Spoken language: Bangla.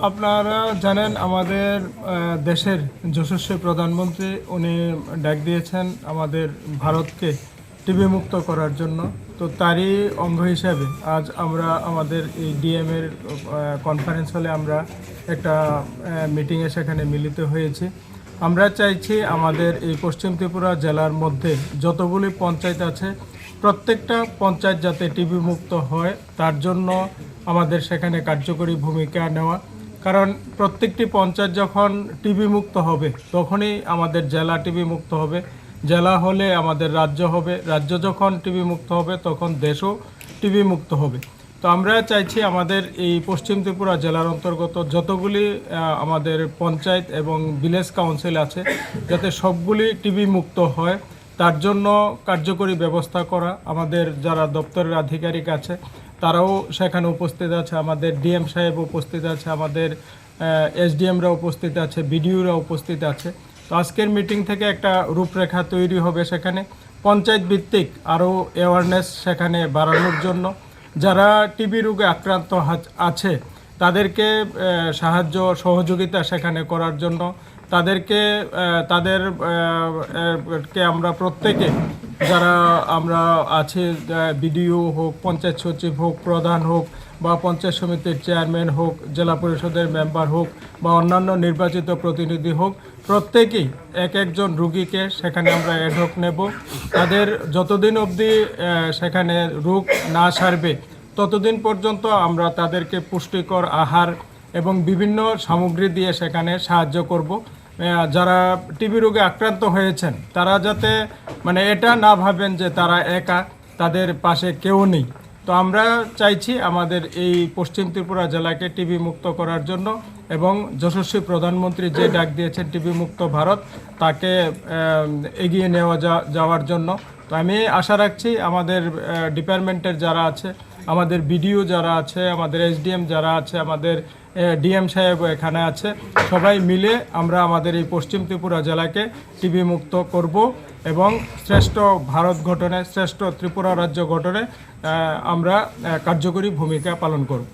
আপনারা জানেন আমাদের দেশের যশস্বী প্রধানমন্ত্রী উনি ডাক দিয়েছেন আমাদের ভারতকে টিবি মুক্ত করার জন্য। তো তারই অঙ্গ হিসাবে আজ আমরা আমাদের এই ডিএমের কনফারেন্স হলে আমরা একটা মিটিংয়ে সেখানে মিলিত হয়েছি। আমরা চাইছি আমাদের এই পশ্চিম ত্রিপুরা জেলার মধ্যে যতগুলি পঞ্চায়েত আছে প্রত্যেকটা পঞ্চায়েত যাতে টিবি মুক্ত হয় তার জন্য আমাদের সেখানে কার্যকরী ভূমিকা নেওয়া। কারণ প্রত্যেকটি পঞ্চায়েত যখন টিবি মুক্ত হবে তখনই আমাদের জেলা টিবি মুক্ত হবে, জেলা হলে আমাদের রাজ্য হবে, রাজ্য যখন টিবি মুক্ত হবে তখন দেশও টিবি মুক্ত হবে। তো আমরা চাইছি আমাদের এই পশ্চিম ত্রিপুরা জেলার অন্তর্গত যতগুলি আমাদের পঞ্চায়েত এবং ভিলেজ কাউন্সিল আছে যাতে সবগুলি টিবি মুক্ত হয় তার জন্য কার্যকরী ব্যবস্থা করা। আমাদের যারা দপ্তরের আধিকারিক আছে তারাও সেখানে উপস্থিত আছে, আমাদের ডিএম সাহেব উপস্থিত আছে, আমাদের এসডিএমরা উপস্থিত আছে, বিডিওরা উপস্থিত আছে। তো আজকের মিটিং থেকে একটা রূপরেখা তৈরি হবে, সেখানে পঞ্চায়েত ভিত্তিক আরও অ্যাওয়ারনেস সেখানে বাড়ানোর জন্য, যারা টিবি রোগে আক্রান্ত আছে তাদেরকে সাহায্য সহযোগিতা সেখানে করার জন্য, তাদেরকে আমরা প্রত্যেকে যারা আমরা আছি, বিডিও হোক, পঞ্চায়েত সচিব হোক, প্রধান হোক বা পঞ্চায়েত সমিতির চেয়ারম্যান হোক, জেলা পরিষদের মেম্বার হোক বা অন্যান্য নির্বাচিত প্রতিনিধি হোক, প্রত্যেকেই এক একজন রুগীকে সেখানে আমরা অ্যাডহক নেব। তাদের যতদিন অবধি সেখানে রোগ না সারবে ততদিন পর্যন্ত আমরা তাদেরকে পুষ্টিকর আহার এবং বিভিন্ন সামগ্রী দিয়ে সেখানে সাহায্য করব। যারা টিবি রোগে আক্রান্ত হয়েছেন তারা যাতে এটা না ভাবেন যে তারা একা, তাদের পাশে কেউ নেই। তো আমরা চাইছি আমাদের এই পশ্চিম ত্রিপুরা জেলাকে টিবি মুক্ত করার জন্য এবং যশস্বী প্রধানমন্ত্রী যে ডাক দিয়েছেন টিবি মুক্ত ভারত, তাকে এগিয়ে যাওয়ার জন্য। তো আমি আশা রাখছি আমাদের ডিপার্টমেন্টের যারা আছে, আমাদের বিডিও যারা আছে, আমাদের এসডিএম যারা আছে, আমাদের ডিএম সাহেব এখানে আছে, সবাই মিলে আমরা আমাদের এই পশ্চিম ত্রিপুরা জেলাকে টিবি মুক্ত করব এবং শ্রেষ্ঠ ভারত গঠনে, শ্রেষ্ঠ ত্রিপুরা রাজ্য গঠনে আমরা কার্যকরী ভূমিকা পালন করব।